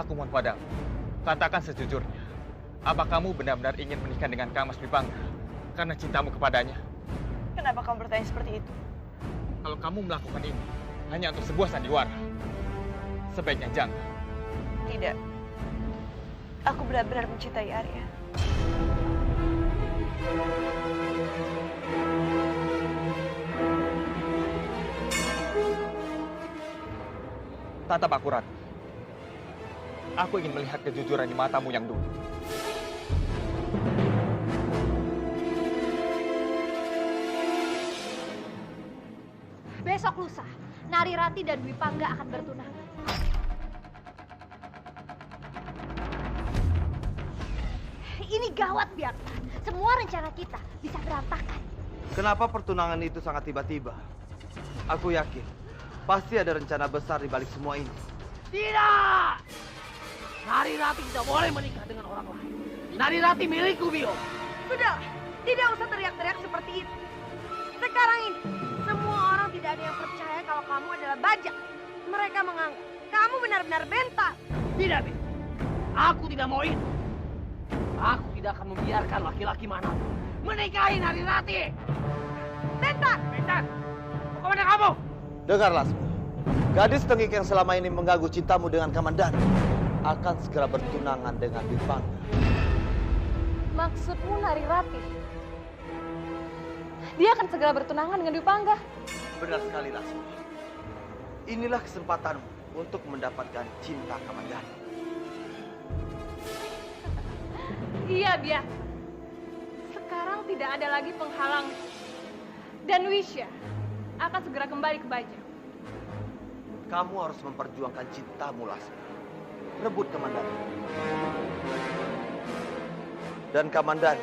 Aku mohon padamu, katakan sejujurnya. Apa kamu benar-benar ingin menikah dengan Kang Mas Dwipangga karena cintamu kepadanya? Kenapa kamu bertanya seperti itu? Kalau kamu melakukan ini hanya untuk sebuah sandiwara, sebaiknya jangan. Tidak. Aku benar-benar mencintai Arya. Tatap aku, Ratu. Aku ingin melihat kejujuran di matamu yang dulu. Besok lusa, Narirati dan Dwipangga akan bertunangan. Ini gawat, Biakta. Semua rencana kita bisa berantakan. Kenapa pertunangan itu sangat tiba-tiba? Aku yakin pasti ada rencana besar di balik semua ini. Tidak! Narirati tidak boleh menikah dengan orang lain. Narirati milikku, Bio. Sudah, tidak usah teriak-teriak seperti itu. Sekarang ini, semua orang tidak ada yang percaya kalau kamu adalah bajak. Mereka menganggap kamu benar-benar bentar. Tidak, Bio. Aku tidak mau itu. Aku tidak akan membiarkan laki-laki mana menikahi Narirati. Bentar! Bentar! Mau kemana kamu? Dengar, Lasmi. Gadis tengik yang selama ini mengganggu cintamu dengan Kamandanu akan segera bertunangan dengan Dwipangga. Maksudmu Narirati? Dia akan segera bertunangan dengan Dwipangga. Benar sekali, Lasmi. Inilah kesempatanmu untuk mendapatkan cinta Kamandanu. Iya, Biak. Sekarang tidak ada lagi penghalang. Dan Wisya akan segera kembali ke Bajang. Kamu harus memperjuangkan cintamu, Lasmi. Rebut Kamandanu. Dan Kamandanu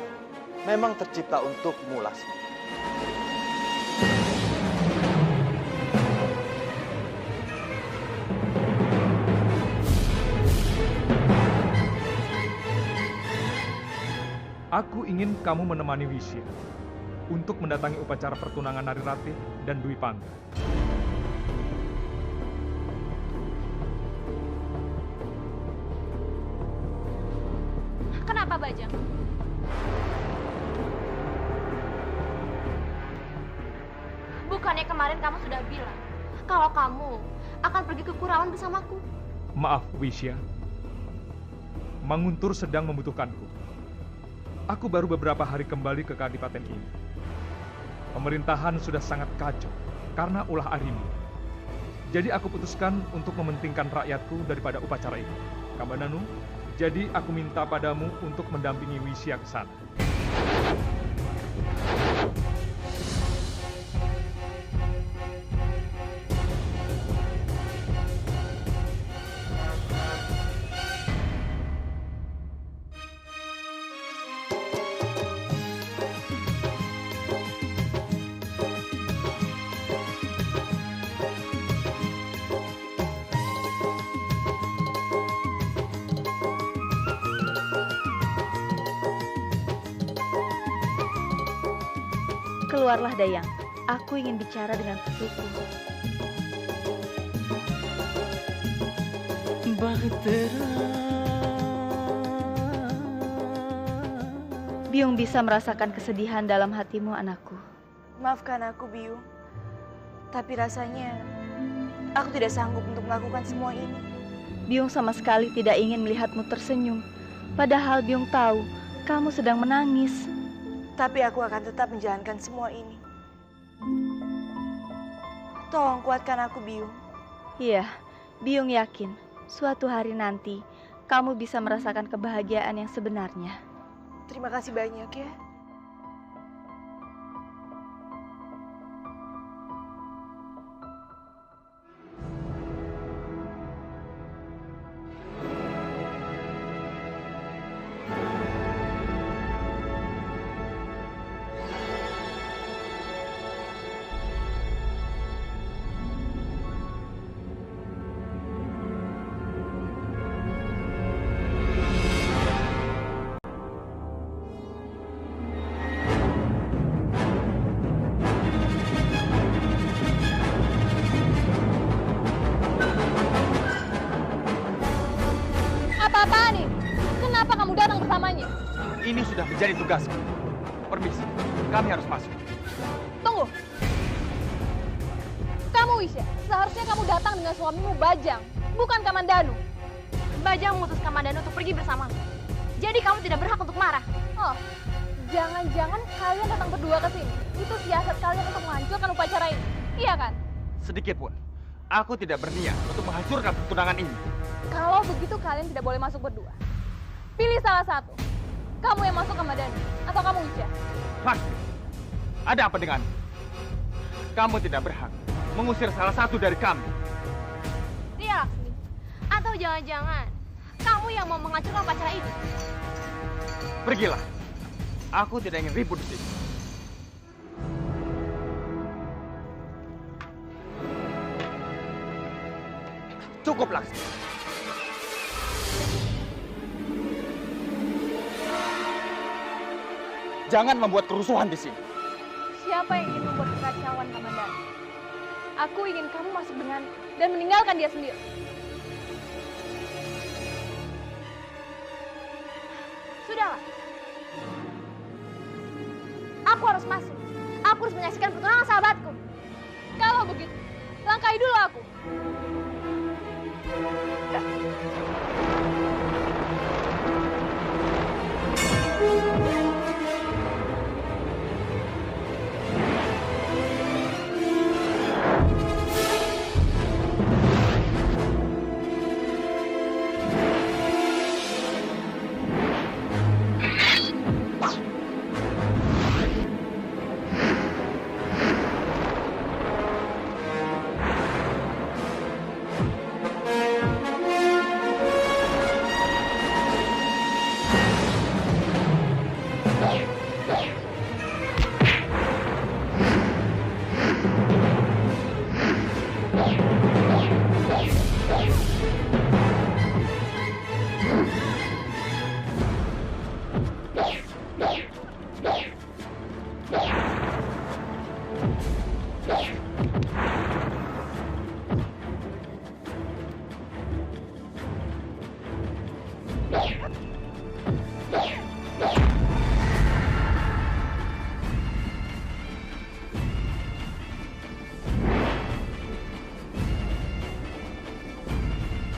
memang tercipta untukmu, Lasmi. Aku ingin kamu menemani Wisya untuk mendatangi upacara pertunangan Narirati dan Dwipangga. Kenapa, Bajang? Bukannya kemarin kamu sudah bilang kalau kamu akan pergi ke Kurawan bersamaku? Maaf, Wisya. Manguntur sedang membutuhkanku. Aku baru beberapa hari kembali ke kadipaten ini. Pemerintahan sudah sangat kacau karena ulah Arimi. Jadi aku putuskan untuk mementingkan rakyatku daripada upacara ini. Kamandanu, jadi aku minta padamu untuk mendampingi Wisya ke sana. Keluarlah, Dayang. Aku ingin bicara dengan putriku. Biung bisa merasakan kesedihan dalam hatimu, anakku. Maafkan aku, Biung. Tapi rasanya aku tidak sanggup untuk melakukan semua ini. Biung sama sekali tidak ingin melihatmu tersenyum. Padahal Biung tahu kamu sedang menangis. Tapi aku akan tetap menjalankan semua ini. Tolong kuatkan aku, Biung. Iya, Biung yakin suatu hari nanti kamu bisa merasakan kebahagiaan yang sebenarnya. Terima kasih banyak ya. kamu datang bersamanya. Ini sudah menjadi tugasku. Permisi, kami harus masuk. Tunggu. Kamu Wisya, seharusnya kamu datang dengan suamimu Bajang, bukan Kamandanu. Bajang memutuskan Kamandanu untuk pergi bersamamu. Jadi kamu tidak berhak untuk marah. Oh, jangan-jangan kalian datang berdua ke sini. Itu siasat kalian untuk menghancurkan upacara ini. Iya kan? Sedikit pun, aku tidak berniat untuk menghancurkan pertunangan ini. Kalau begitu kalian tidak boleh masuk berdua. Pilih salah satu. Kamu yang masuk Kamandanu atau kamu Wisya. Laksmi, ada apa dengan? Kamu tidak berhak mengusir salah satu dari kami. Iya, Laksmi. Atau jangan-jangan kamu yang mau menghancurkan upacara ini. Pergilah. Aku tidak ingin ribut di sini. Cukup, Laksmi. Jangan membuat kerusuhan di sini. Siapa yang ingin membuat kekacauan Kamandanu? Aku ingin kamu masuk dengan dan meninggalkan dia sendiri. Sudahlah. Aku harus masuk. Aku harus menyaksikan pertunangan sahabatku. Kalau begitu, langkahi dulu aku.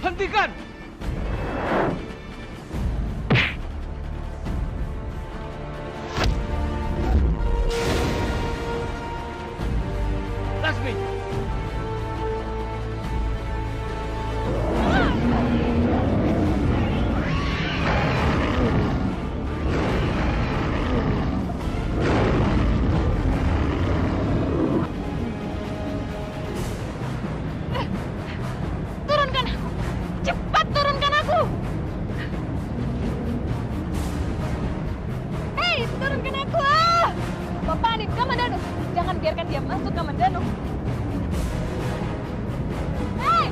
Hentikan! Laksmi! Turunkan aku! Cepat turunkan aku! Hei, turunkan aku! Bapak Anip, Kamandanu! Jangan biarkan dia masuk Kamandanu. Hei!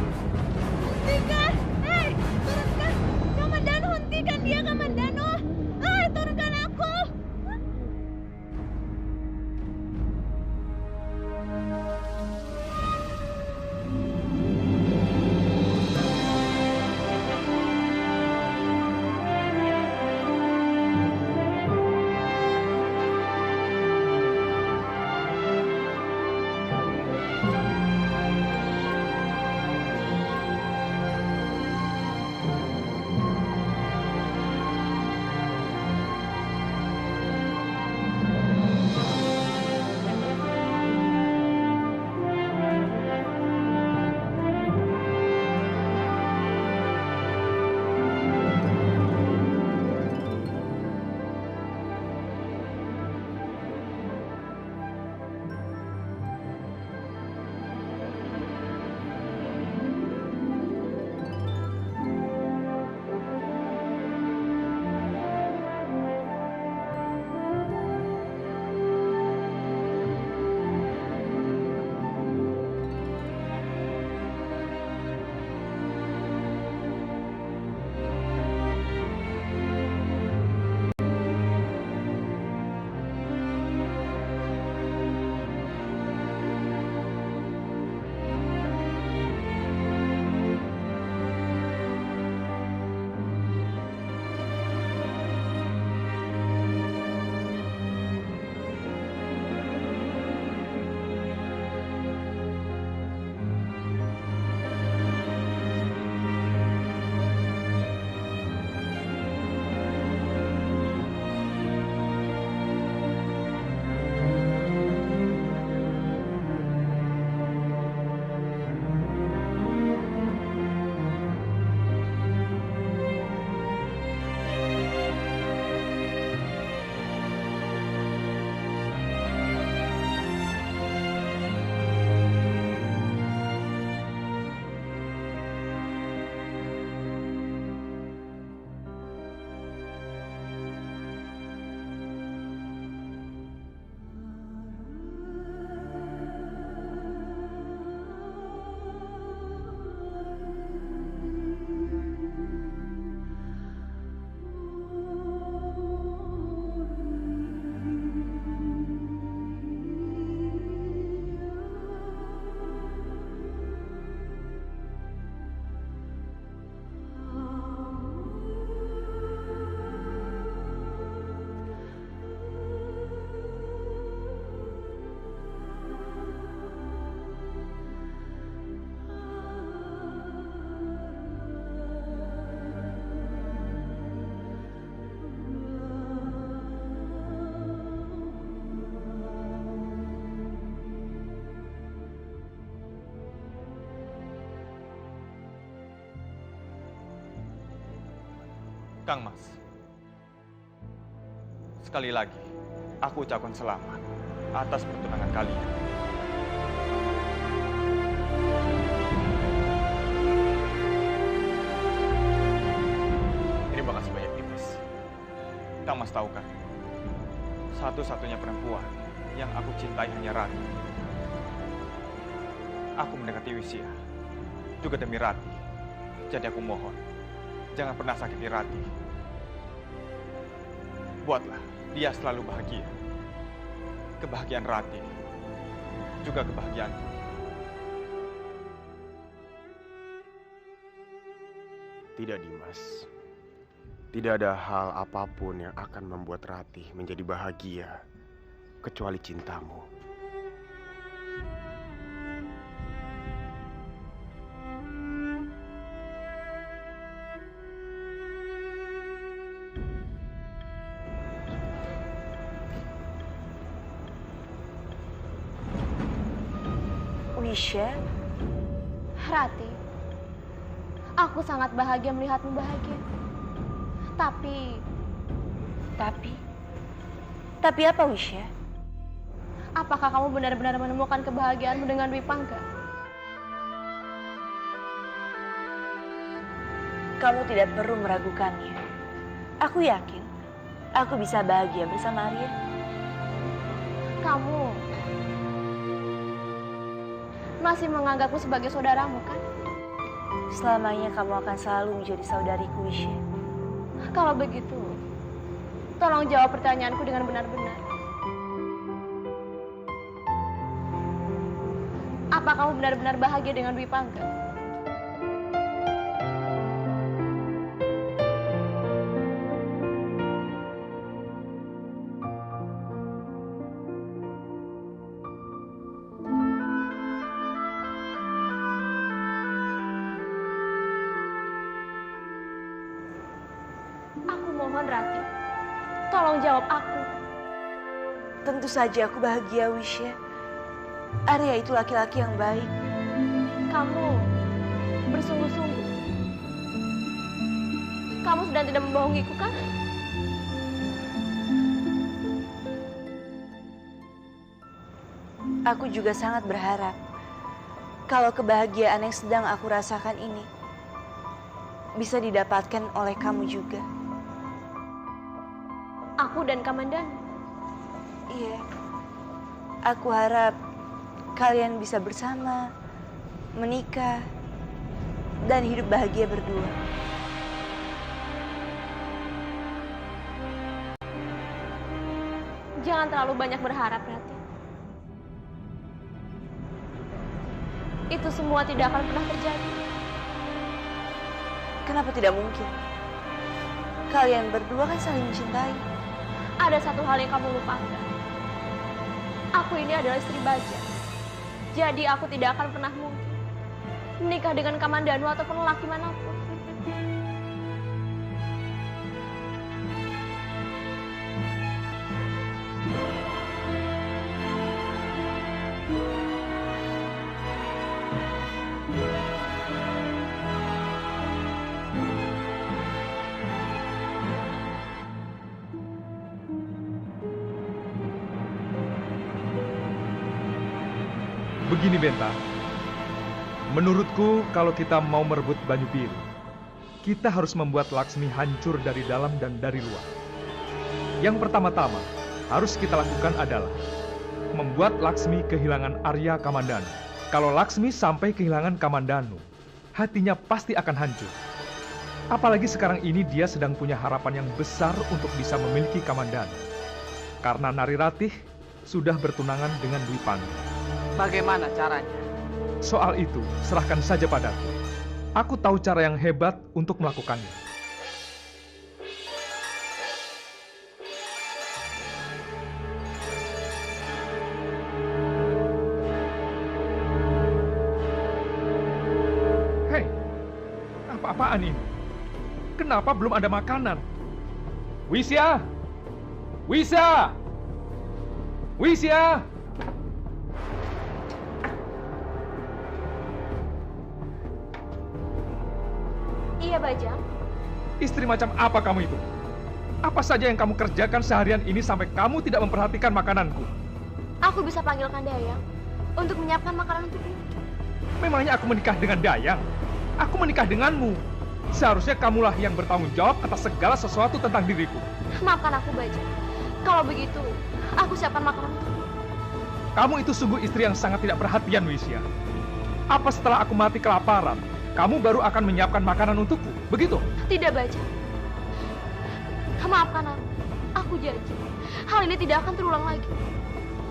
Hentikan! Hei! Turunkan! Kamandanu, hentikan dia, Kamandanu! Hei, turunkan aku! Kang Mas, sekali lagi aku ucapkan selamat atas pertunangan kalian. Terima kasih banyak, Dimas. Kang Mas tahu kan, satu-satunya perempuan yang aku cintai hanya Rati. Aku mendekati Wisya juga demi Rati. Jadi aku mohon, jangan pernah sakiti Rati. Buatlah dia selalu bahagia. Kebahagiaan Rati juga kebahagiaanku. Tidak, Dimas. Tidak ada hal apapun yang akan membuat Ratih menjadi bahagia kecuali cintamu. Wisya, Rati, aku sangat bahagia melihatmu bahagia. Tapi apa Wisya? apakah kamu benar-benar menemukan kebahagiaanmu dengan Dwi Pangga? Kamu tidak perlu meragukannya. Aku yakin aku bisa bahagia bersama Arya. Kamu masih menganggapku sebagai saudaramu, kan? Selamanya kamu akan selalu menjadi saudariku, Wisya. Kalau begitu, tolong jawab pertanyaanku dengan benar-benar. Apa kamu benar-benar bahagia dengan Dwi Pangga? Aku mohon, Rati. Tolong jawab aku. Tentu saja aku bahagia, Wisya. Arya itu laki-laki yang baik. Kamu bersungguh-sungguh. Kamu sedang tidak membohongiku, kan? Aku juga sangat berharap kalau kebahagiaan yang sedang aku rasakan ini bisa didapatkan oleh kamu juga. Aku dan Kamandan. Iya. Aku harap kalian bisa bersama, menikah, dan hidup bahagia berdua. Jangan terlalu banyak berharap, Rati. Itu semua tidak akan pernah terjadi. Kenapa tidak mungkin? Kalian berdua kan saling mencintai. Ada satu hal yang kamu lupakan. Aku ini adalah istri Baja. Jadi aku tidak akan pernah mungkin menikah dengan Kamandanu ataupun lelaki manapun. Begini, Benta. Menurutku, kalau kita mau merebut Banyu Biru, kita harus membuat Laksmi hancur dari dalam dan dari luar. Yang pertama-tama harus kita lakukan adalah membuat Laksmi kehilangan Arya Kamandanu. Kalau Laksmi sampai kehilangan Kamandanu, hatinya pasti akan hancur. Apalagi sekarang ini dia sedang punya harapan yang besar untuk bisa memiliki Kamandanu. Karena Nari Ratih sudah bertunangan dengan Dwi Pangga. Bagaimana caranya? Soal itu, serahkan saja padaku. Aku tahu cara yang hebat untuk melakukannya. Hei, apa-apaan ini? Kenapa belum ada makanan? Wisya! Wisya! Wisya! Iya, Bajang. Istri macam apa kamu itu? Apa saja yang kamu kerjakan seharian ini sampai kamu tidak memperhatikan makananku? Aku bisa panggilkan Dayang untuk menyiapkan makanan untukmu. Memangnya aku menikah dengan Dayang? Aku menikah denganmu. Seharusnya kamulah yang bertanggung jawab atas segala sesuatu tentang diriku. Maafkan aku, Bajang. Kalau begitu, aku siapkan makanan untukmu. Kamu itu sungguh istri yang sangat tidak perhatian, Wisya. Apa setelah aku mati kelaparan, kamu baru akan menyiapkan makanan untukku? Begitu? Tidak, Bajang. Maafkan aku. Aku janji, hal ini tidak akan terulang lagi.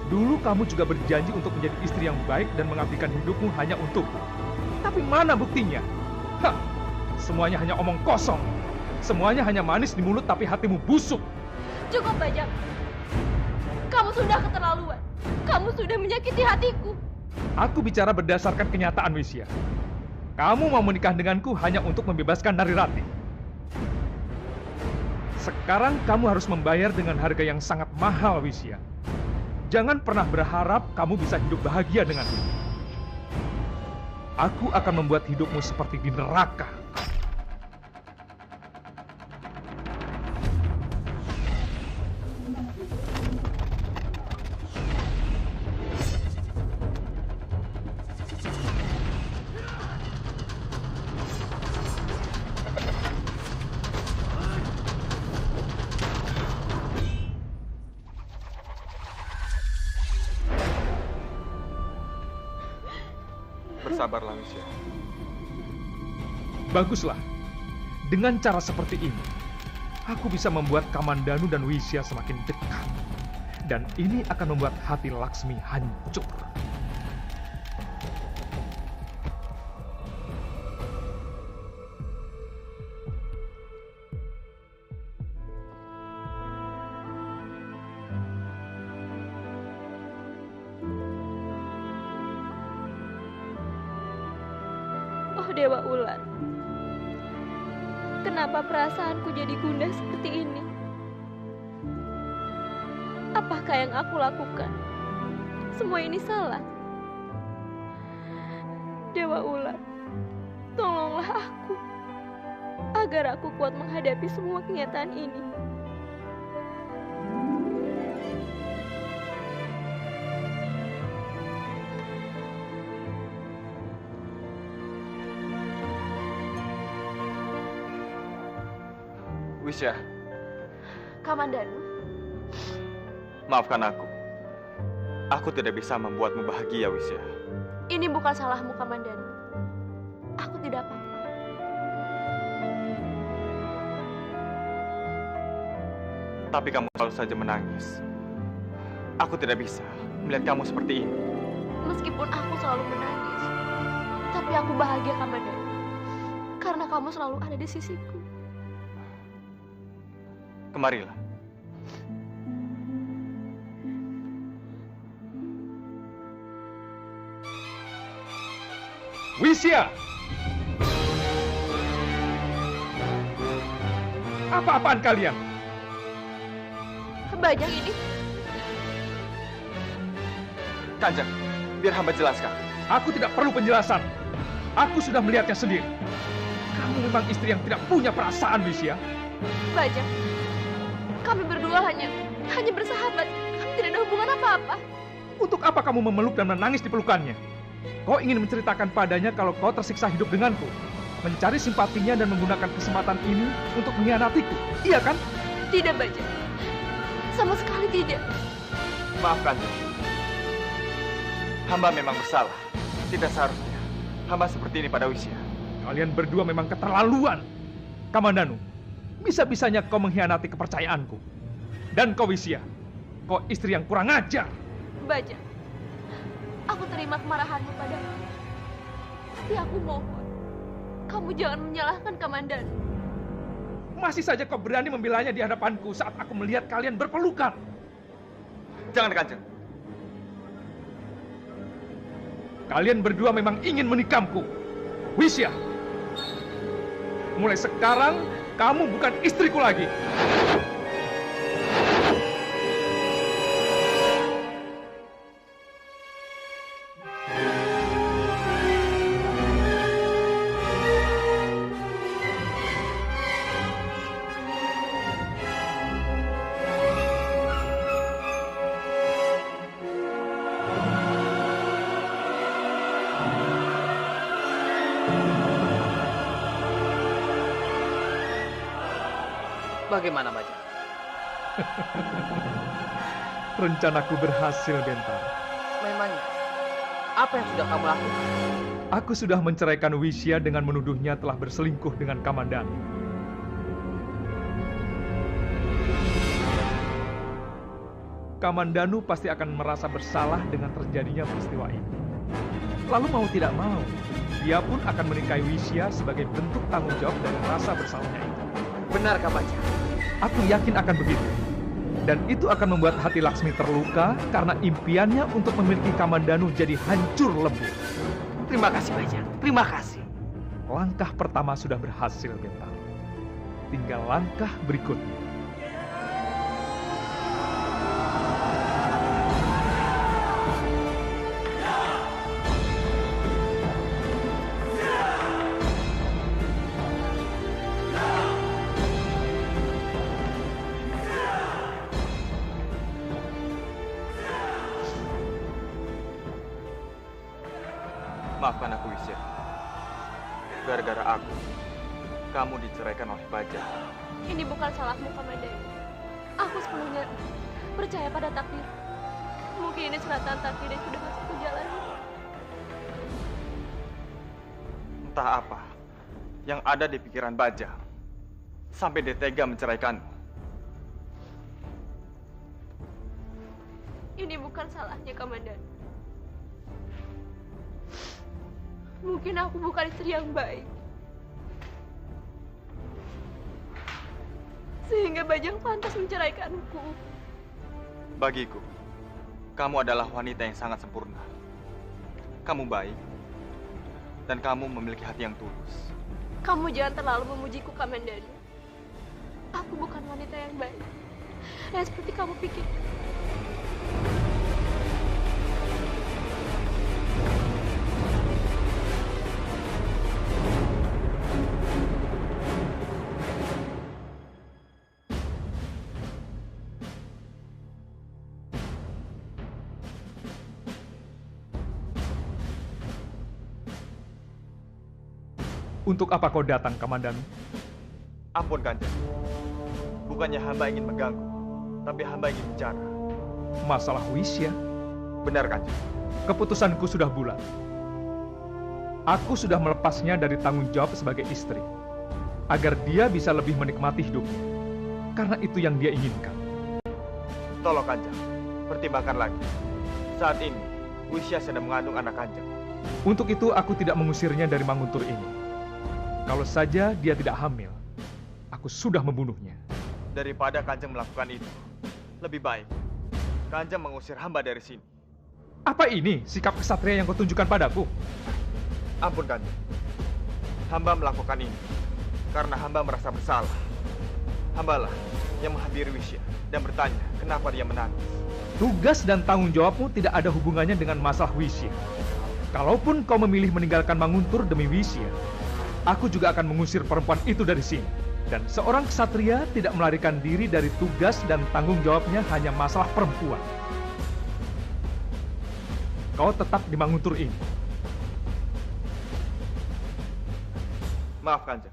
Dulu kamu juga berjanji untuk menjadi istri yang baik dan mengabdikan hidupmu hanya untukku. Tapi mana buktinya? Hah, semuanya hanya omong kosong. Semuanya hanya manis di mulut tapi hatimu busuk. Cukup, Bajang. Kamu sudah keterlaluan. Kamu sudah menyakiti hatiku. Aku bicara berdasarkan kenyataan, Wisya. Kamu mau menikah denganku hanya untuk membebaskan Narirati. Sekarang kamu harus membayar dengan harga yang sangat mahal, Wisya. Jangan pernah berharap kamu bisa hidup bahagia denganku. Aku akan membuat hidupmu seperti di neraka. Bersabarlah, Wisya. Baguslah. Dengan cara seperti ini, aku bisa membuat Kamandanu dan Wisya semakin dekat. Dan ini akan membuat hati Laksmi hancur. Oh Dewa Ular, kenapa perasaanku jadi gundah seperti ini? Apakah yang aku lakukan? Semua ini salah. Dewa Ular, tolonglah aku agar aku kuat menghadapi semua kenyataan ini. Wisya, Kamandanu, maafkan aku. Aku tidak bisa membuatmu bahagia, Wisya. ini bukan salahmu, Kamandanu. Aku tidak apa-apa. Tapi kamu selalu saja menangis. Aku tidak bisa melihat kamu seperti ini. Meskipun aku selalu menangis, tapi aku bahagia, Kamandanu. Karena kamu selalu ada di sisiku. Kemarilah. Wisya! Apa-apaan kalian? Bajang ini, Kanjeng, biar hamba jelaskan. Aku tidak perlu penjelasan. Aku sudah melihatnya sendiri. Kamu memang istri yang tidak punya perasaan, Wisya. Bajang, kami berdua hanya bersahabat. Kami tidak ada hubungan apa-apa. Untuk apa kamu memeluk dan menangis di pelukannya? Kau ingin menceritakan padanya kalau kau tersiksa hidup denganku, mencari simpatinya dan menggunakan kesempatan ini untuk mengkhianatiku, iya kan? Tidak, Bajang. Sama sekali tidak. Maaf, Kanjeng. Hamba memang bersalah. Tidak seharusnya hamba seperti ini pada Wisya. Kalian berdua memang keterlaluan. Kamandanu, bisa-bisanya kau mengkhianati kepercayaanku. Dan kau Wisya, kau istri yang kurang ajar. Bajang, aku terima kemarahanmu padaku. Tapi aku mohon, kamu jangan menyalahkan Kamandanu. Masih saja kau berani membelanya di hadapanku saat aku melihat kalian berpelukan. Jangan, Kanjeng. Kalian berdua memang ingin menikamku. Wisya, mulai sekarang kamu bukan istriku lagi. Bagaimana, Bajang? Rencanaku berhasil, Bentar. Memangnya, apa yang sudah kamu lakukan? Aku sudah menceraikan Wisya dengan menuduhnya telah berselingkuh dengan Kamandanu. Kamandanu pasti akan merasa bersalah dengan terjadinya peristiwa ini. Lalu mau tidak mau, dia pun akan menikahi Wisya sebagai bentuk tanggung jawab dari rasa bersalahnya itu. Benarkah, Bajang? Aku yakin akan begitu. Dan itu akan membuat hati Laksmi terluka karena impiannya untuk memiliki Kamandanu jadi hancur lebur. Terima kasih, Bajang. Terima kasih. Langkah pertama sudah berhasil, Bentar. Tinggal langkah berikutnya. Maafkan aku, Wisya. Gara-gara aku, kamu diceraikan oleh Bajang. Ini bukan salahmu, Kamandanu. Aku sepenuhnya percaya pada takdir. Mungkin ini suratan takdir yang sudah harus aku jalani. Entah apa yang ada di pikiran Bajang sampai dia tega menceraikanmu. Ini bukan salahnya, Kamandanu. Mungkin aku bukan istri yang baik. Sehingga Bajang pantas menceraikanku. Bagiku, kamu adalah wanita yang sangat sempurna. Kamu baik, dan kamu memiliki hati yang tulus. Kamu jangan terlalu memujiku, Kamandanu. Aku bukan wanita yang baik. Yang seperti kamu pikir. Untuk apa kau datang, Kamandanu? Ampun, Kanjeng. Bukannya hamba ingin mengganggu, tapi hamba ingin bicara. Masalah Wisya? Benar, Kanjeng. Keputusanku sudah bulat. Aku sudah melepasnya dari tanggung jawab sebagai istri, agar dia bisa lebih menikmati hidupnya. Karena itu yang dia inginkan. Tolong, Kanjeng, pertimbangkan lagi. Saat ini, Wisya sedang mengandung anak Kanjeng. Untuk itu aku tidak mengusirnya dari Manguntur ini. Kalau saja dia tidak hamil, aku sudah membunuhnya. Daripada Kanjeng melakukan itu, lebih baik Kanjeng mengusir hamba dari sini. Apa ini sikap kesatria yang kau tunjukkan padaku? Ampun, Kanjeng. Hamba melakukan ini karena hamba merasa bersalah. Hambalah yang menghampiri Wisya dan bertanya kenapa dia menangis. Tugas dan tanggung jawabmu tidak ada hubungannya dengan masalah Wisya. Kalaupun kau memilih meninggalkan Manguntur demi Wisya, aku juga akan mengusir perempuan itu dari sini. Dan seorang ksatria tidak melarikan diri dari tugas dan tanggung jawabnya hanya masalah perempuan. Kau tetap di Manguntur ini. Maaf, Kanjeng.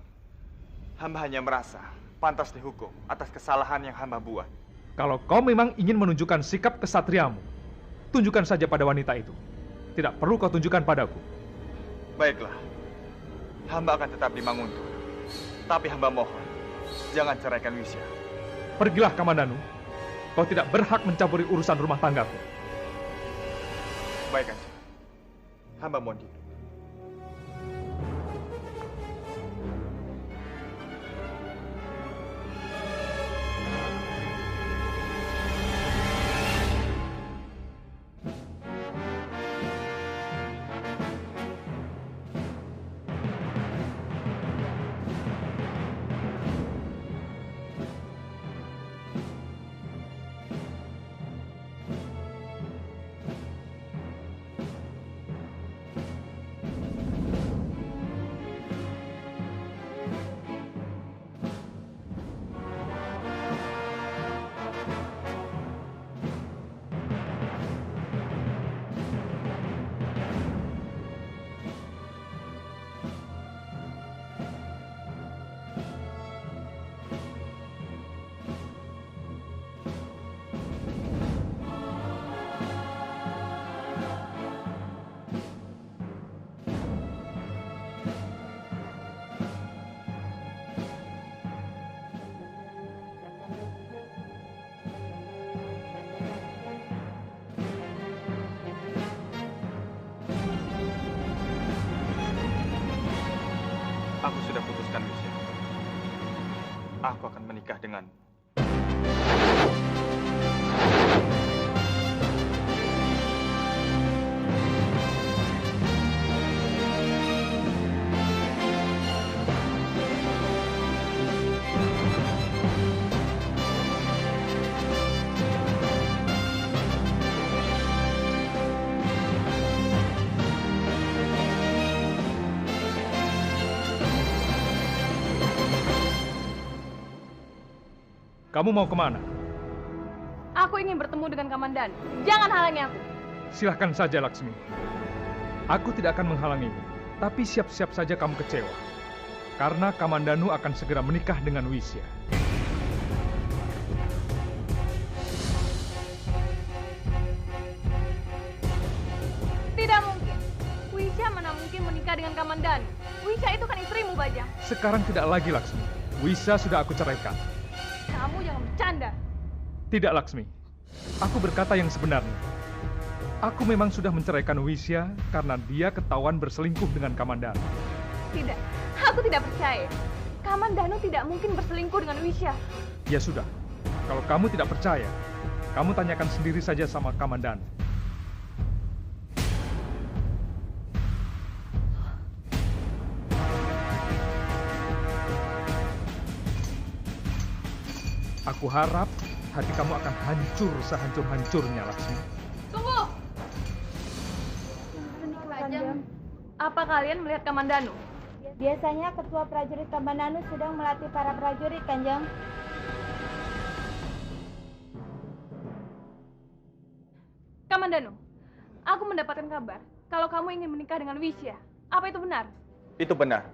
Hamba hanya merasa pantas dihukum atas kesalahan yang hamba buat. Kalau kau memang ingin menunjukkan sikap kesatriamu, tunjukkan saja pada wanita itu. Tidak perlu kau tunjukkan padaku. Baiklah. Hamba akan tetap di Manguntur. Tapi hamba mohon, jangan ceraikan Wisya. Pergilah, Kamandanu. Kau tidak berhak mencampuri urusan rumah tanggaku. Baik, Kanjeng. Hamba mohon diri. Aku sudah putuskan, Wisya. Aku akan menikah denganmu. Kamu mau kemana? Aku ingin bertemu dengan Kamandanu. Jangan halangi aku. Silahkan saja, Laksmi. Aku tidak akan menghalangimu. Tapi siap-siap saja kamu kecewa. Karena Kamandanu akan segera menikah dengan Wisya. Tidak mungkin. Wisya mana mungkin menikah dengan Kamandanu? Wisya itu kan istrimu, Bajang. Sekarang tidak lagi, Laksmi. Wisya sudah aku ceraikan. Kamu jangan bercanda. Tidak, Laksmi. Aku berkata yang sebenarnya. Aku memang sudah menceraikan Wisya karena dia ketahuan berselingkuh dengan Kamandanu. Tidak, aku tidak percaya. Kamandanu tidak mungkin berselingkuh dengan Wisya. Ya sudah, kalau kamu tidak percaya, kamu tanyakan sendiri saja sama Kamandanu. Aku harap hati kamu akan hancur sehancur-hancurnya, Laksmi. Tunggu! Bajang, apa kalian melihat Kamandanu? Biasanya ketua prajurit Kamandanu sedang melatih para prajurit, Kanjeng. Kamandanu, aku mendapatkan kabar kalau kamu ingin menikah dengan Wisya. Apa itu benar? Itu benar.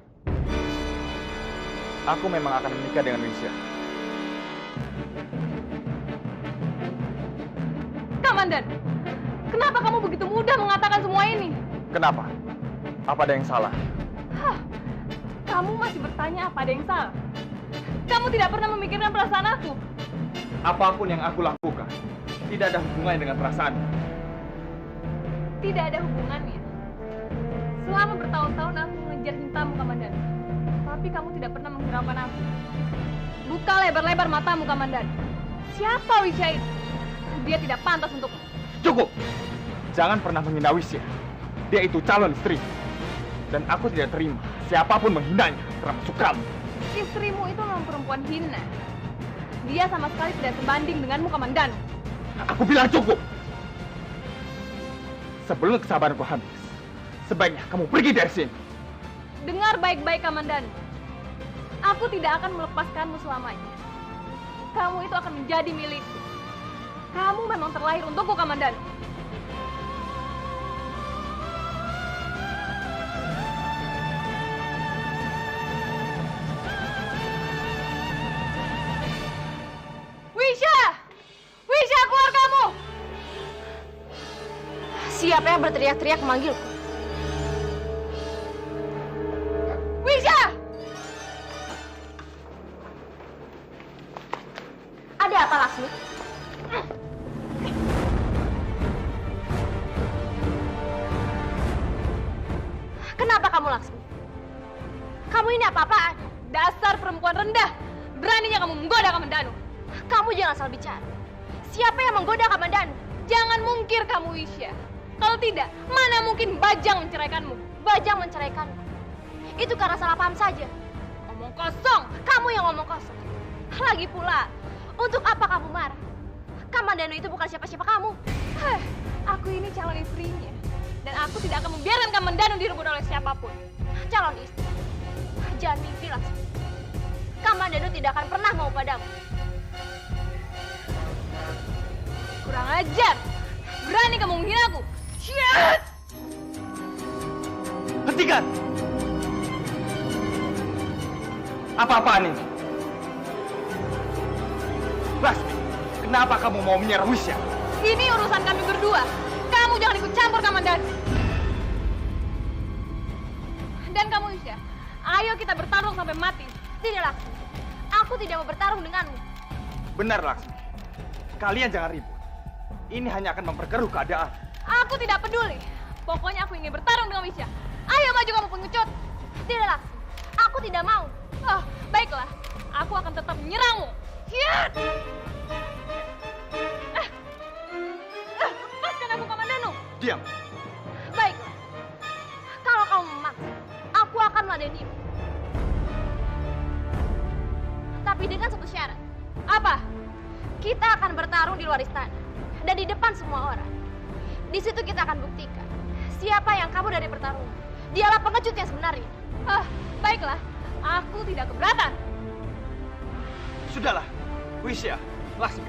Aku memang akan menikah dengan Wisya. Kamandan, kenapa kamu begitu mudah mengatakan semua ini? Kenapa? Apa ada yang salah? Hah, kamu masih bertanya apa ada yang salah? Kamu tidak pernah memikirkan perasaan aku. Apapun yang aku lakukan, tidak ada hubungannya dengan perasaan. Tidak ada hubungannya. Selama bertahun-tahun aku mengejar cintamu, Kamandan. Tapi kamu tidak pernah menghiraukan aku. Buka lebar-lebar matamu, Kamandan. Siapa Wisya itu? Dia tidak pantas untukmu. Cukup! Jangan pernah menghina Wisya. Dia itu calon istri. Dan aku tidak terima siapapun menghinanya, termasuk kamu. Istrimu itu memang perempuan hina. Dia sama sekali tidak sebanding denganmu, Kamandanu. Aku bilang cukup! Sebelum kesabaranku habis, sebaiknya kamu pergi dari sini. Dengar baik-baik, Kamandanu. Aku tidak akan melepaskanmu selamanya. Kamu itu akan menjadi milikku. Kamu memang terlahir untukku, Kamandanu. Wisya! Wisya, keluar kamu! Siapa yang berteriak-teriak memanggilku? Wisya! Ada apa, Laksmi? Kenapa kamu, Laksmi? Kamu ini apa-apaan? Dasar perempuan rendah! Beraninya kamu menggoda Kamandanu. Kamu jangan asal bicara. Siapa yang menggoda Kamandanu? Jangan mungkir kamu, Wisya. Kalau tidak, mana mungkin Bajang menceraikanmu? Bajang menceraikanmu. Itu karena salah paham saja. Ngomong kosong. Kamu yang ngomong kosong. Lagi pula, untuk apa kamu marah? Kamandanu itu bukan siapa-siapa kamu. Aku ini calon istrinya. Dan aku tidak akan membiarkan Kamandanu direbut oleh siapapun. Calon istri. Jangan mimpi, Laksmi. Kamandanu tidak akan pernah mau padamu. Kurang ajar. Berani kamu menghina aku. Shit! Hentikan! Apa-apaan ini? Laksmi, kenapa kamu mau menyerang Wisya? Ini urusan kami berdua. Kamu jangan ikut campur, Kamandanu. Dan kamu, Wisya, ayo kita bertarung sampai mati. Tidak, Laksmi. Aku tidak mau bertarung denganmu. Benar, Laksmi. Kalian jangan ribut. Ini hanya akan memperkeruh keadaan. Aku tidak peduli. Pokoknya aku ingin bertarung dengan Wisya. Ayo maju kamu pengecut. Tidak, Laksmi. Aku tidak mau. Oh, baiklah. Aku akan tetap menyerangmu. Hiat! Lepaskan aku, Kamandanu. Diam. Baiklah. Kalau kamu memaksa, aku akan meladenimu. Tapi dengan satu syarat. Apa? Kita akan bertarung di luar istana dan di depan semua orang. Di situ kita akan buktikan siapa yang kabur dari pertarungan. Dialah pengecut yang sebenarnya. Baiklah. Aku tidak keberatan. Sudahlah, Wisya, Laksmi.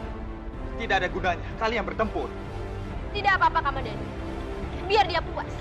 Tidak ada gunanya kalian bertempur. Tidak apa-apa, Kamandanu. Biar dia puas.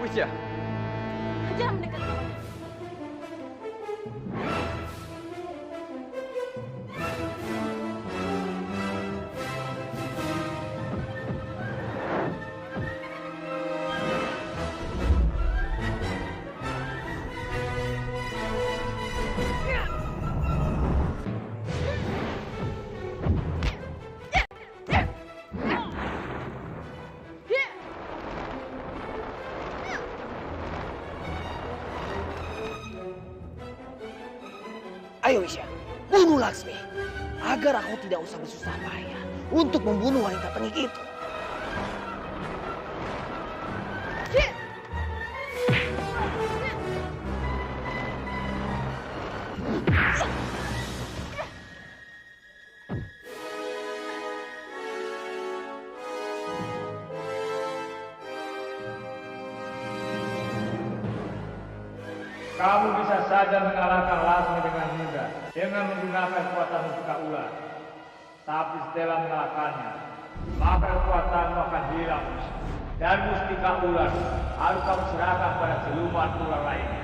Wisya, Jangan mendekat. Ayo Wisya, bunuh Laksmi. Agar aku tidak usah bersusah payah untuk membunuh wanita tengik itu. Kamu bisa saja mengalahkan Laksmi dengan mudah dengan menggunakan kekuatan mustika ular. Tapi setelah mengalahkannya, maka kekuatanmu akan hilang. Dan mustika ular harus kamu serahkan pada siluman ular lainnya.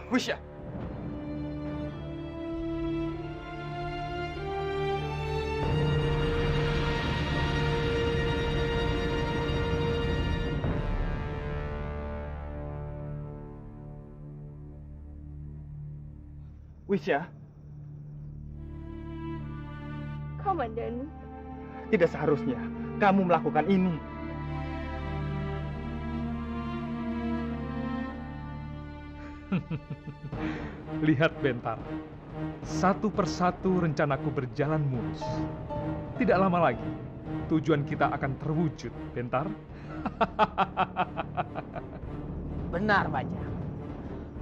Wisya. Wisya, Kamandanu. tidak seharusnya kamu melakukan ini. Lihat Bentara, satu persatu rencanaku berjalan mulus. Tidak lama lagi, tujuan kita akan terwujud, Bentar. Benar, Bajang.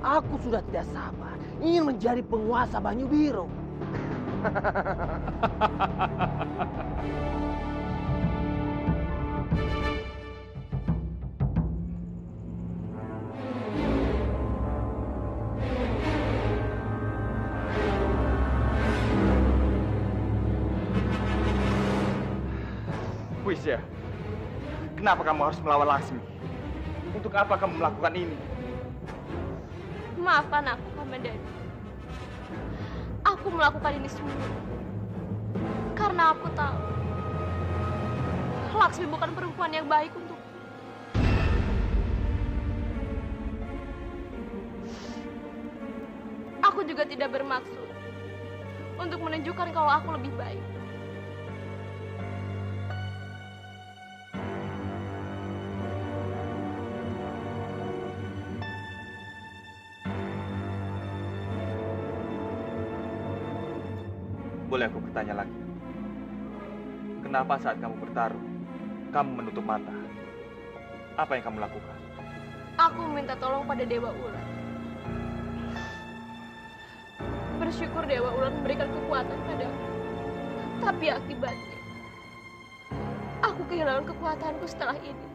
Aku sudah tidak sabar ingin menjadi penguasa Banyu Biru. Wisya, kenapa kamu harus melawan Laksmi? Untuk apa kamu melakukan ini? Maafkan aku, Kamandanu. Aku melakukan ini semua karena aku tahu Laksmi bukan perempuan yang baik untuk. Aku juga tidak bermaksud untuk menunjukkan kalau aku lebih baik. Boleh aku bertanya lagi? Kenapa saat kamu bertarung, kamu menutup mata? Apa yang kamu lakukan? Aku meminta tolong pada Dewa Ular. Bersyukur Dewa Ular memberikan kekuatan padaku. Tapi akibatnya, aku kehilangan kekuatanku setelah ini.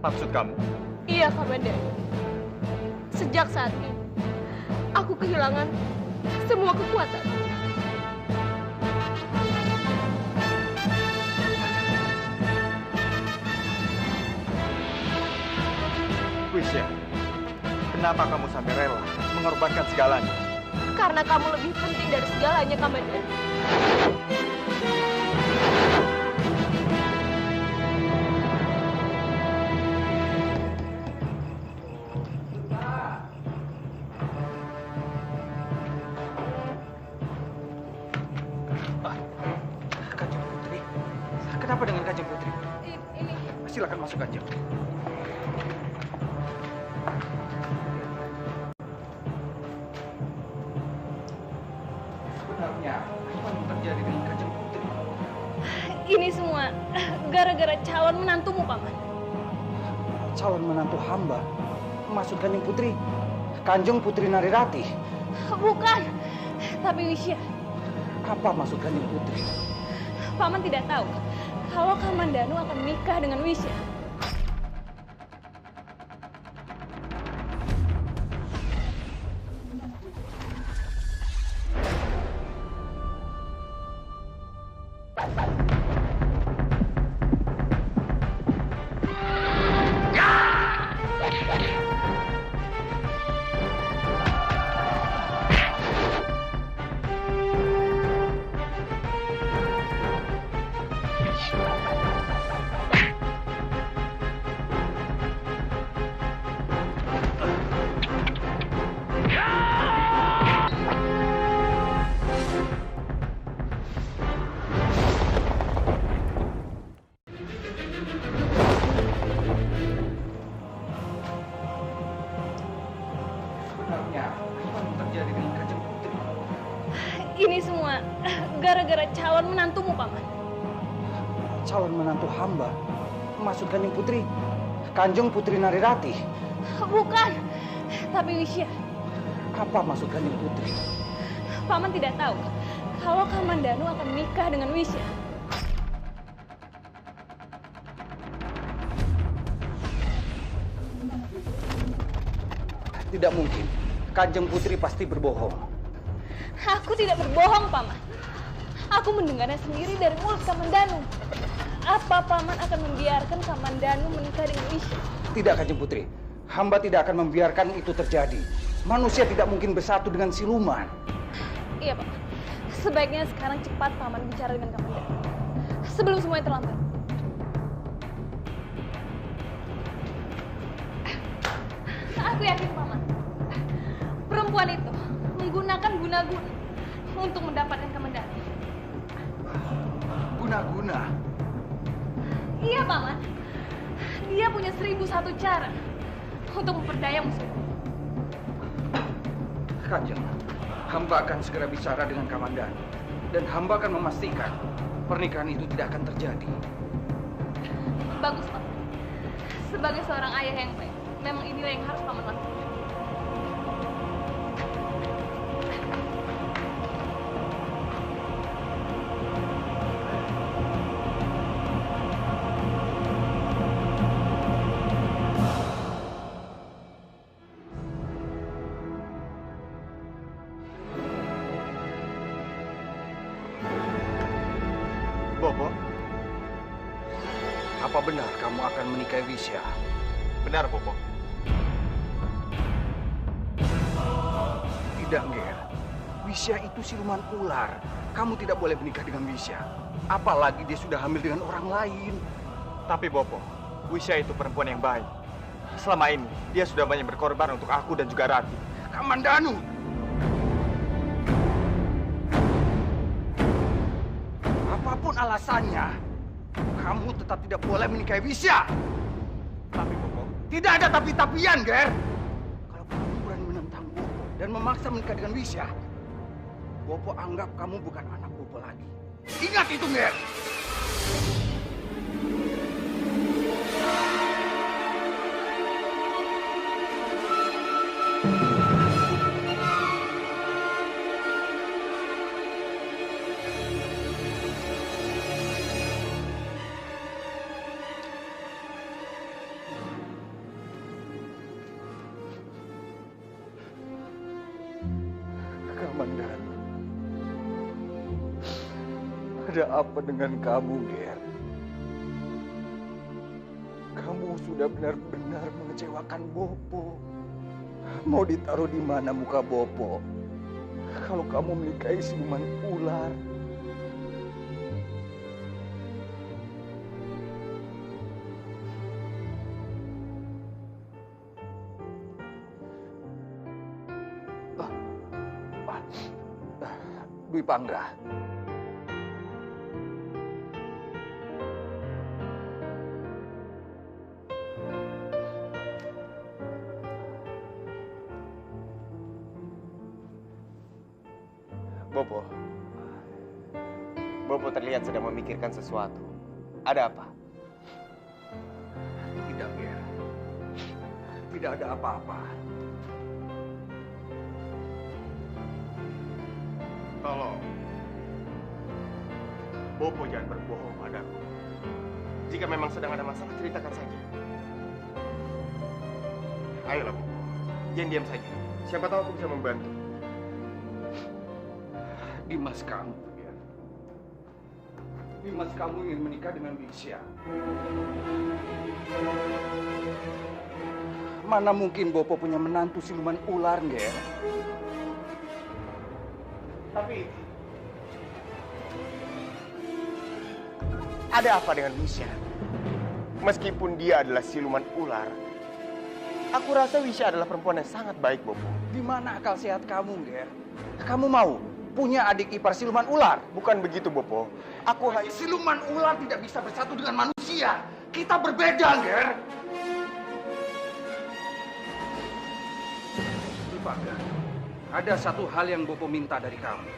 Maksud kamu? Iya, Kamandanu. Sejak saat ini, aku kehilangan semua kekuatan. Wisya, kenapa kamu sampai rela mengorbankan segalanya? Karena kamu lebih penting dari segalanya, Kamandanu. Kanjeng Putri, kenapa dengan Kanjeng Putri? Ini. Silakan masuk, Kanjeng. Sebenarnya apa yang terjadi dengan Kanjeng Putri? Ini semua gara-gara calon menantumu, Paman. Calon menantu hamba? Maksud Kanjeng Putri, Kanjeng Putri Narirati? Bukan, tapi Wisya. Apa maksud Kanjeng Putri? Paman tidak tahu kalau Kamandanu akan menikah dengan Wisya. Ini semua gara-gara calon menantumu, Paman. Calon menantu hamba? Maksud Kanjeng Putri, Kanjeng Putri Narirati? Bukan, tapi Wisya. Apa maksud Kanjeng Putri? Paman tidak tahu kalau Kamandanu akan menikah dengan Wisya. Tidak mungkin. Kanjeng Putri pasti berbohong. Aku tidak berbohong, Paman. Aku mendengarnya sendiri dari mulut Kamandanu. Apa Paman akan membiarkan Kamandanu menikah dengan Wisya? Tidak, Kanjeng Putri. Hamba tidak akan membiarkan itu terjadi. Manusia tidak mungkin bersatu dengan siluman. Iya, Paman. Sebaiknya sekarang cepat Paman bicara dengan Kamandanu. Sebelum semuanya terlambat. Aku yakin, Paman. Perempuan itu menggunakan guna-guna untuk mendapatkan Kamandanu. Guna-guna? Iya, Paman. Dia punya 1001 cara untuk memperdaya musuh. Kanjeng, hamba akan segera bicara dengan Kamandanu. Dan hamba akan memastikan pernikahan itu tidak akan terjadi. Bagus, Pak. Sebagai seorang ayah yang baik, memang inilah yang harus Paman lakukan. Bobo, apa benar kamu akan menikahi Wisya? Benar, Bopo. Tidak, Ger. Wisya itu siluman ular. Kamu tidak boleh menikah dengan Wisya. Apalagi dia sudah hamil dengan orang lain. Tapi Bopo, Wisya itu perempuan yang baik. Selama ini, dia sudah banyak berkorban untuk aku dan juga Rati. Kamandanu! Apapun alasannya, kamu tetap tidak boleh menikahi Wisya. Tapi Bopo, Tidak ada tapi-tapian, Ger. Kalau kamu berani menentang Bopo dan memaksa menikah dengan Wisya, Bopo anggap kamu bukan anak Bopo lagi. Ingat itu, Ger. Kamandanu, ada apa dengan kamu, Ger? Kamu sudah benar-benar mengecewakan Bopo. Mau ditaruh di mana muka Bopo kalau kamu menikahi siluman ular? Dwi Pangga. Bopo. Bopo terlihat sedang memikirkan sesuatu. Ada apa? Tidak, Ger. Tidak ada apa-apa. Tolong. Bopo jangan berbohong padaku. Jika memang sedang ada masalah, ceritakan saja. Ayolah, Bopo. Jangan diam saja. Siapa tahu aku bisa membantu. Dimas kamu, Ger. Dimas kamu ingin menikah dengan Wisya. Mana mungkin Bopo punya menantu siluman ular, Ger? Tapi ada apa dengan Wisya? Meskipun dia adalah siluman ular, aku rasa Wisya adalah perempuan yang sangat baik, Bopo. Di mana akal sehat kamu, Ger? Kamu mau punya adik ipar siluman ular? Bukan begitu, Bopo. Aku hanya... Siluman ular tidak bisa bersatu dengan manusia. Kita berbeda, Ger. Dipangga. Ada satu hal yang Bopo minta dari kamu.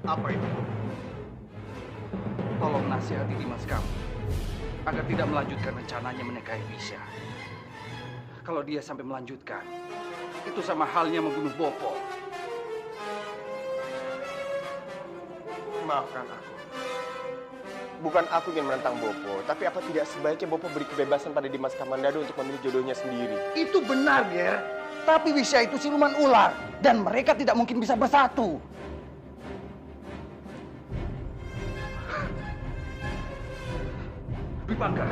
Apa itu, Bopo? Tolong nasihati Dimas kamu agar tidak melanjutkan rencananya menikahi Wisya. Kalau dia sampai melanjutkan, itu sama halnya membunuh Bopo. Maafkan aku. Bukan aku ingin menentang Bopo, tapi apa tidak sebaiknya Bopo beri kebebasan pada Dimas Kamandanu untuk memilih jodohnya sendiri? Itu benar, Ger. Tapi Wisya itu siluman ular, dan mereka tidak mungkin bisa bersatu. Dipangga,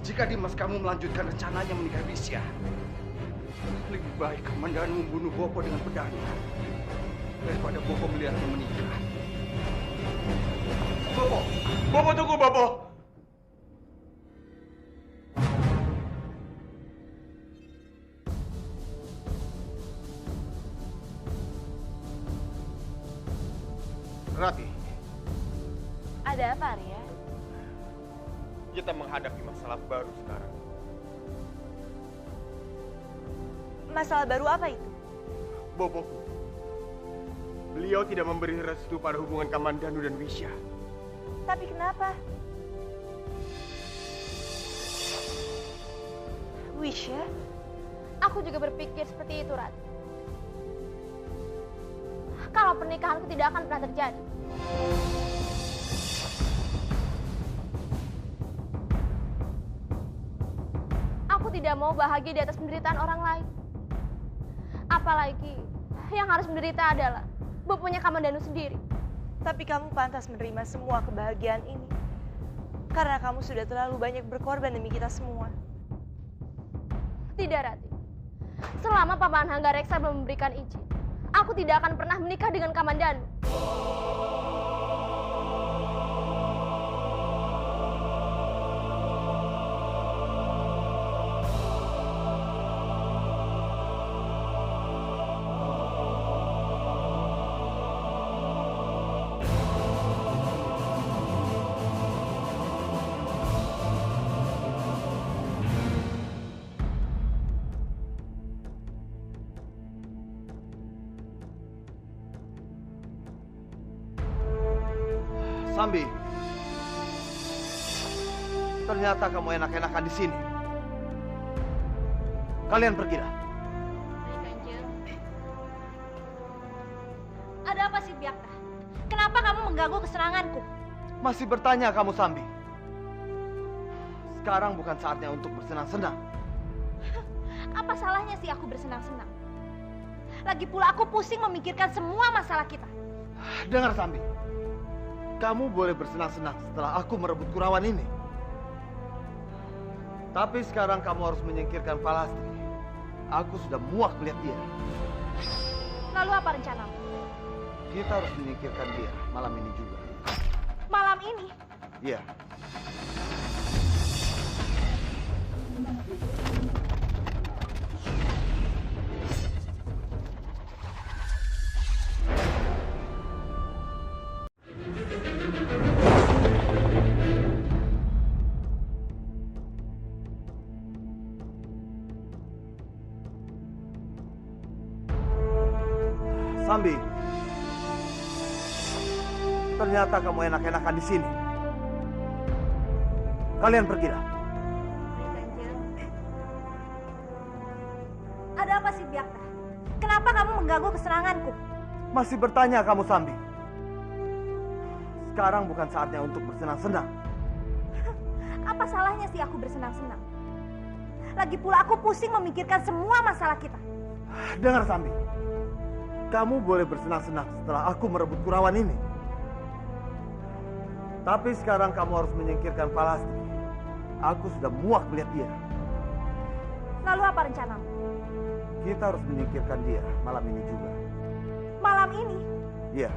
jika Dimas kamu melanjutkan rencananya menikahi Wisya, lebih baik Kamandanu membunuh Bopo dengan pedangnya daripada Bopo melihatnya menikah. Bopo! Bopo, tunggu, Bopo! Rati, Ada apa, Arya? kita menghadapi masalah baru sekarang. Masalah baru apa itu? Bopoku, beliau tidak memberi restu pada hubungan Kamandanu dan Wisya. Tapi kenapa? Wisya? Aku juga berpikir seperti itu, Rati. Kalau pernikahanku tidak akan pernah terjadi. Aku tidak mau bahagia di atas penderitaan orang lain. Apalagi yang harus menderita adalah boponya Kamandanu sendiri. Tapi kamu pantas menerima semua kebahagiaan ini. Karena kamu sudah terlalu banyak berkorban demi kita semua. Tidak, Rati. Selama Paman Hanggareksa belum memberikan izin, aku tidak akan pernah menikah dengan Kamandanu. Sambi, ternyata kamu enak-enakan di sini. Kalian pergi dah. Ada apa sih, Biakta? Kenapa kamu mengganggu kesenanganku? Masih bertanya kamu, Sambi? Sekarang bukan saatnya untuk bersenang-senang. Apa salahnya sih aku bersenang-senang? Lagi pula aku pusing memikirkan semua masalah kita. Dengar, Sambi. Kamu boleh bersenang-senang setelah aku merebut Kurawan ini. Tapi sekarang kamu harus menyingkirkan Palastri. Aku sudah muak melihat dia. Lalu apa rencanamu? Kita harus menyingkirkan dia malam ini juga. Malam ini? Iya. Sambi, ternyata kamu enak-enakan di sini. Kalian pergi dah. Ada apa sih, Biakta? Kenapa kamu mengganggu kesenanganku? Masih bertanya kamu, Sambi? Sekarang bukan saatnya untuk bersenang-senang. Apa salahnya sih aku bersenang-senang? Lagi pula aku pusing memikirkan semua masalah kita. Dengar, Sambi. Kamu boleh bersenang-senang setelah aku merebut Kurawan ini. Tapi sekarang kamu harus menyingkirkan Palastri. Aku sudah muak melihat dia. Lalu apa rencanamu? Kita harus menyingkirkan dia malam ini juga. Malam ini? Iya.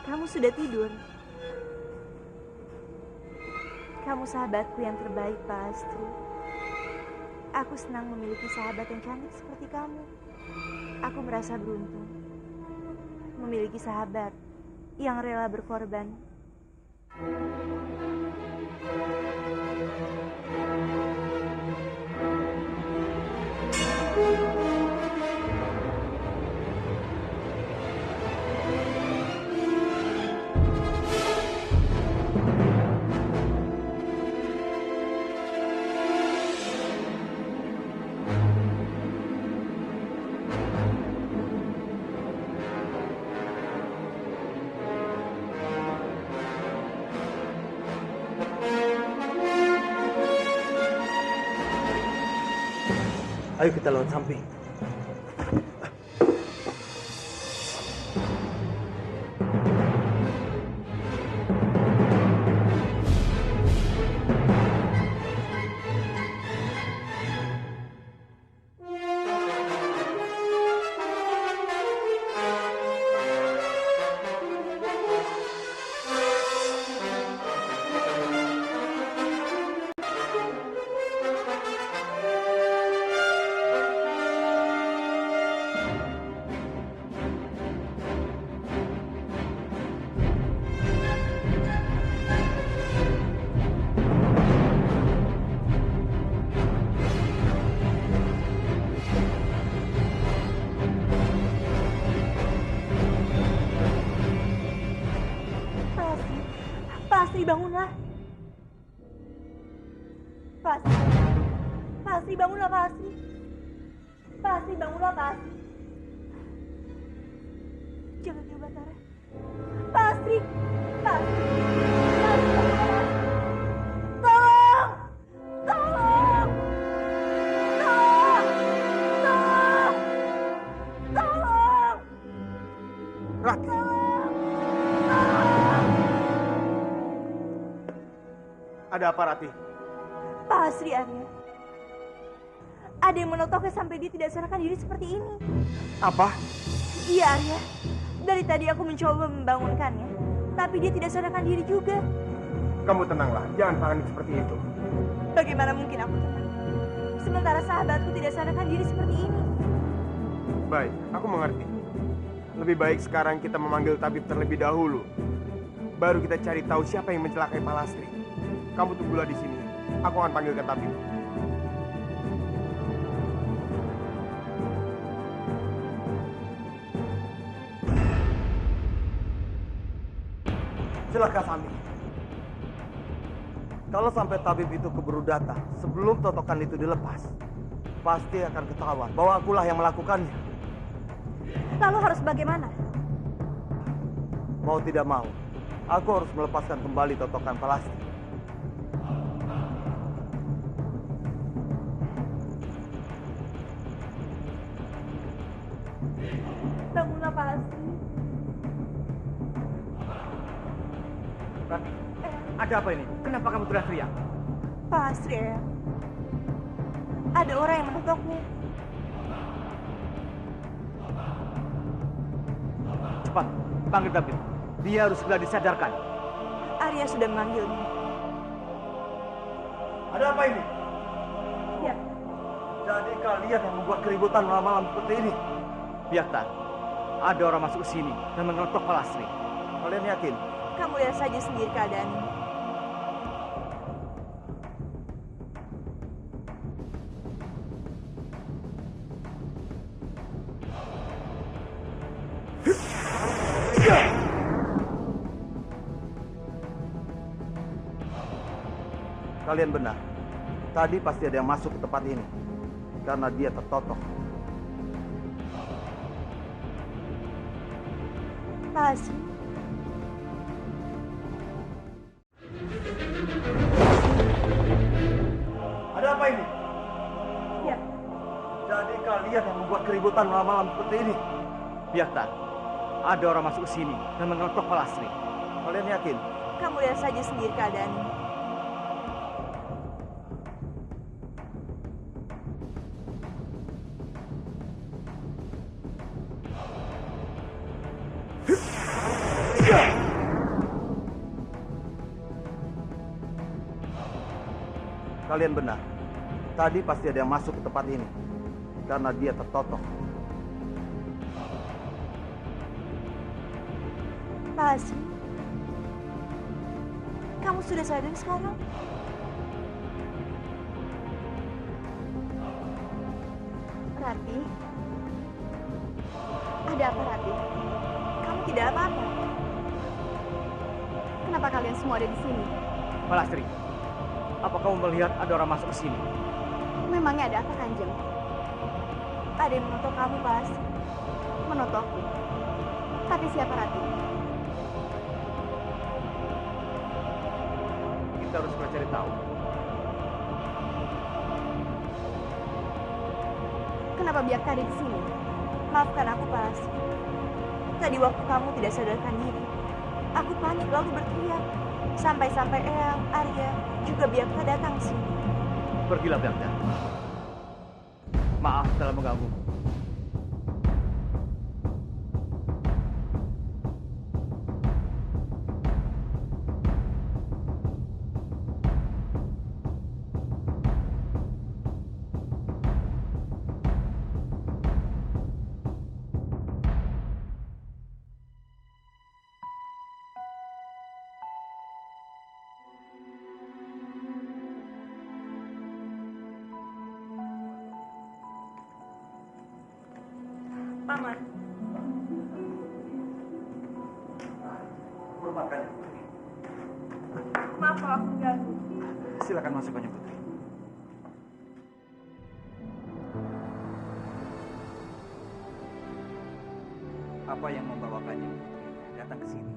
Kamu sudah tidur. Kamu sahabatku yang terbaik, Pak Astri. Aku senang memiliki sahabat yang cantik seperti kamu. Aku merasa beruntung memiliki sahabat yang rela berkorban. Ayo kita lewat samping. Pasti bangunlah. Pasti bangunlah, pasti. Pasti bangunlah, pasti. Jangan dia Batara. Pasti. Pasti. Pasti bangunlah. Tolong. Tolong. Tolong. Tolong. Tolong. Rati. Ada apa, Rati? Pak Asri, Arya. Ada yang menotoknya sampai dia tidak sadarkan diri seperti ini. Apa? Iya, Arya. Dari tadi aku mencoba membangunkannya, tapi dia tidak sadarkan diri juga. Kamu tenanglah, jangan panik seperti itu. Bagaimana mungkin aku tenang? Sementara sahabatku tidak sadarkan diri seperti ini. Baik, aku mengerti. Lebih baik sekarang kita memanggil tabib terlebih dahulu. Baru kita cari tahu siapa yang mencelakai Palastri. Kamu tunggulah di sini. Aku akan panggilkan tabib. Celaka Sami. Kalau sampai tabib itu keburu datang sebelum totokan itu dilepas, pasti akan ketahuan bahwa akulah yang melakukannya. Lalu harus bagaimana? Mau tidak mau, aku harus melepaskan kembali totokan Palastri. Bangunlah, Pak Asri. Rati, ada apa ini? Kenapa kamu teriak-teriak? Pak Asri, Eyang. Ada orang yang menotoknya. Cepat, panggil tabib. Dia harus segera disadarkan. Arya sudah memanggilnya. Ada apa ini? Ya, Jadi kalian yang membuat keributan malam-malam seperti ini? Biarkan. Ada orang masuk ke sini dan mengetok Palastri. Kalian yakin? kamu lihat saja sendiri keadaan ini. Kalian benar. Tadi pasti ada yang masuk ke tempat ini. Karena dia tertotok. Pasti. Ada apa ini? Ya. Jadi kalian yang membuat keributan malam-malam seperti ini? Biarkan. Ada orang masuk ke sini dan mengetok Palastri. Kalian yakin? Kamu lihat saja sendiri keadaan ini. Yeah! Kalian benar. Tadi pasti ada yang masuk ke tempat ini. Karena dia tertotok. Pak Asri, kamu sudah sadar sekarang? Rati? Ada apa, Rati? Kamu tidak apa-apa? Kenapa kalian semua ada di sini? Palastri, apa kamu melihat ada orang masuk ke sini? Memangnya ada apa, Kanjeng? Ada yang menotok kamu, Pak Asri. Menotokku. Tapi siapa, Rati? Kita harus mencari tahu. Kenapa biarkan ada di sini? Maafkan aku, Pak Asri. Tadi waktu kamu tidak sadarkan diri, aku panik lalu berteriak. Sampai-sampai Eyang, Arya, juga Biakta datang sini. Pergilah, Biakta. Maaf telah mengganggu. Paman. Hormat Kanjeng. Maaf kalau aku mengganggu. Silakan masuk Kanjeng Putri. Apa yang membawa Kanjeng Putri datang ke sini?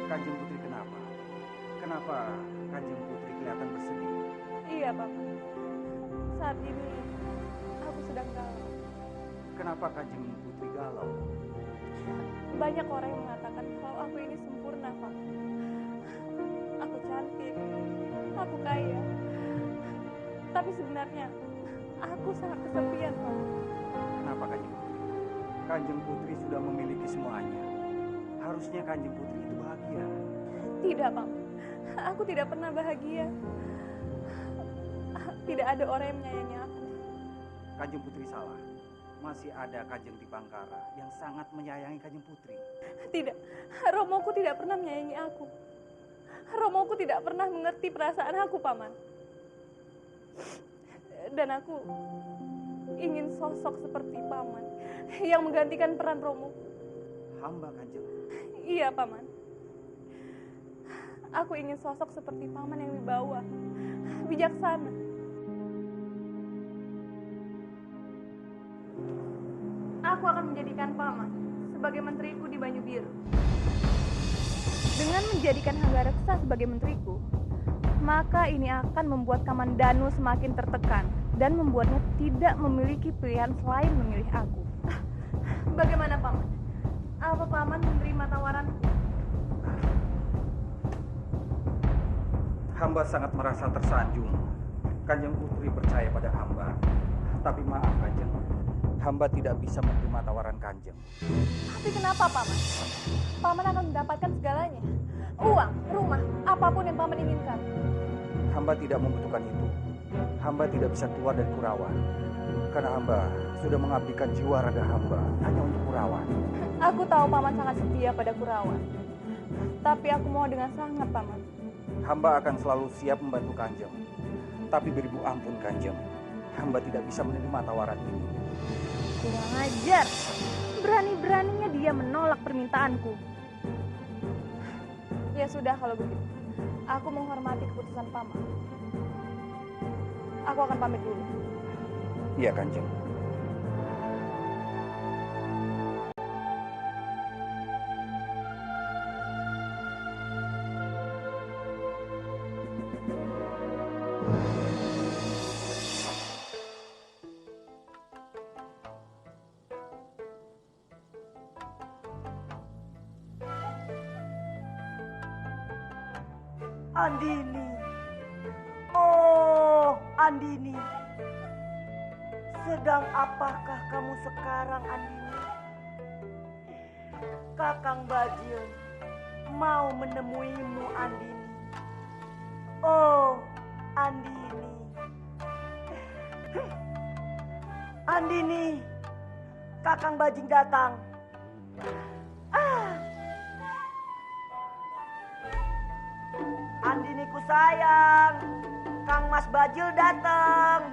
Kanjeng Putri kenapa? Kenapa Kanjeng Putri kelihatan bersedih? Iya, Paman. Saat ini aku sedang galau. Kenapa Kanjeng Putri galau? Banyak orang yang mengatakan kalau aku ini sempurna, Pak. Aku cantik, aku kaya. Tapi sebenarnya aku sangat kesepian, Pak. Kenapa Kanjeng Putri? Kanjeng Putri sudah memiliki semuanya. Harusnya Kanjeng Putri itu bahagia. Tidak, Pak. Aku tidak pernah bahagia. Tidak ada orang yang menyayangi aku. Kanjeng Putri salah. Masih ada Kanjeng Dipangkara yang sangat menyayangi Kanjeng Putri. Tidak, Romoku tidak pernah menyayangi aku. Romoku tidak pernah mengerti perasaan aku, Paman. Dan aku ingin sosok seperti Paman yang menggantikan peran Romoku. Hamba Kanjeng. Iya, Paman. Aku ingin sosok seperti Paman yang wibawa, bijaksana. Aku akan menjadikan Paman sebagai menteriku di Banyu Biru. Dengan menjadikan Hanggareksa sebagai menteriku, maka ini akan membuat Kamandanu semakin tertekan dan membuatnya tidak memiliki pilihan selain memilih aku. Bagaimana, Paman? Apa Paman menerima tawaranku? Hamba sangat merasa tersanjung. Kanjeng Putri percaya pada hamba. Tapi maaf Kanjeng, hamba tidak bisa menerima tawaran Kanjeng. Tapi kenapa, Paman? Paman akan mendapatkan segalanya. Uang, rumah, apapun yang Paman inginkan. Hamba tidak membutuhkan itu. Hamba tidak bisa keluar dari Kurawan. Karena hamba sudah mengabdikan jiwa raga hamba hanya untuk Kurawan. Aku tahu Paman sangat setia pada Kurawan. Tapi aku mau dengan sangat, Paman. Hamba akan selalu siap membantu Kanjeng. Tapi beribu ampun Kanjeng, hamba tidak bisa menerima tawaran ini. Kurang ajar. Berani-beraninya dia menolak permintaanku. Ya sudah kalau begitu. Aku menghormati keputusan Paman. Aku akan pamit dulu. Iya Kanjeng. Andini. Oh, Andini. Sedang apakah kamu sekarang, Andini? Kakang Bajil mau menemuimu, Andini. Oh, Andini. Andini, Kakang Bajing datang. Andiniku sayang, Kang Mas Bajil datang.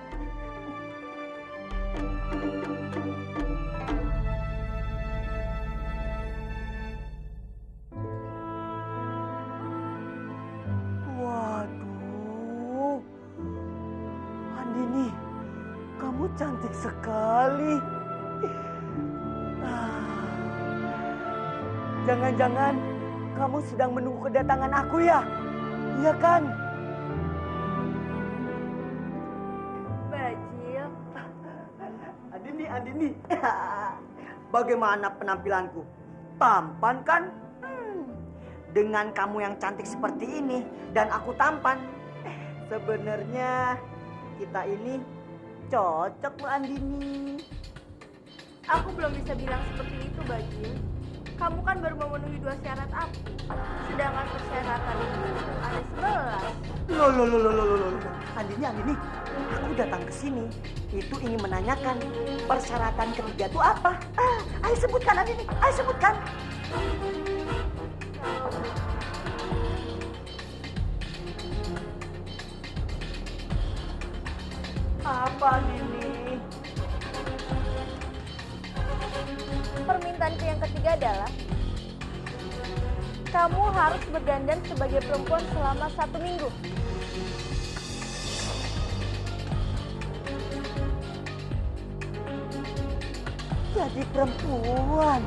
Waduh, Andini, kamu cantik sekali. Jangan-jangan kamu sedang menunggu kedatangan aku ya? Iya kan? Bajil. Andini. Bagaimana penampilanku? Tampan kan? Dengan kamu yang cantik seperti ini dan aku tampan. Sebenarnya kita ini cocok, Bu Andini. Aku belum bisa bilang seperti itu, Bajil. Kamu kan baru memenuhi 2 syarat aku. Sedangkan persyaratan itu ada 11. Loh. Andini. Aku datang ke sini itu ingin menanyakan persyaratan ketiga itu apa? Ayo sebutkan, Andini. Ayo sebutkan. Apa, Andini? Permintaanku yang ketiga adalah kamu harus berdandan sebagai perempuan selama 1 minggu. Jadi perempuan.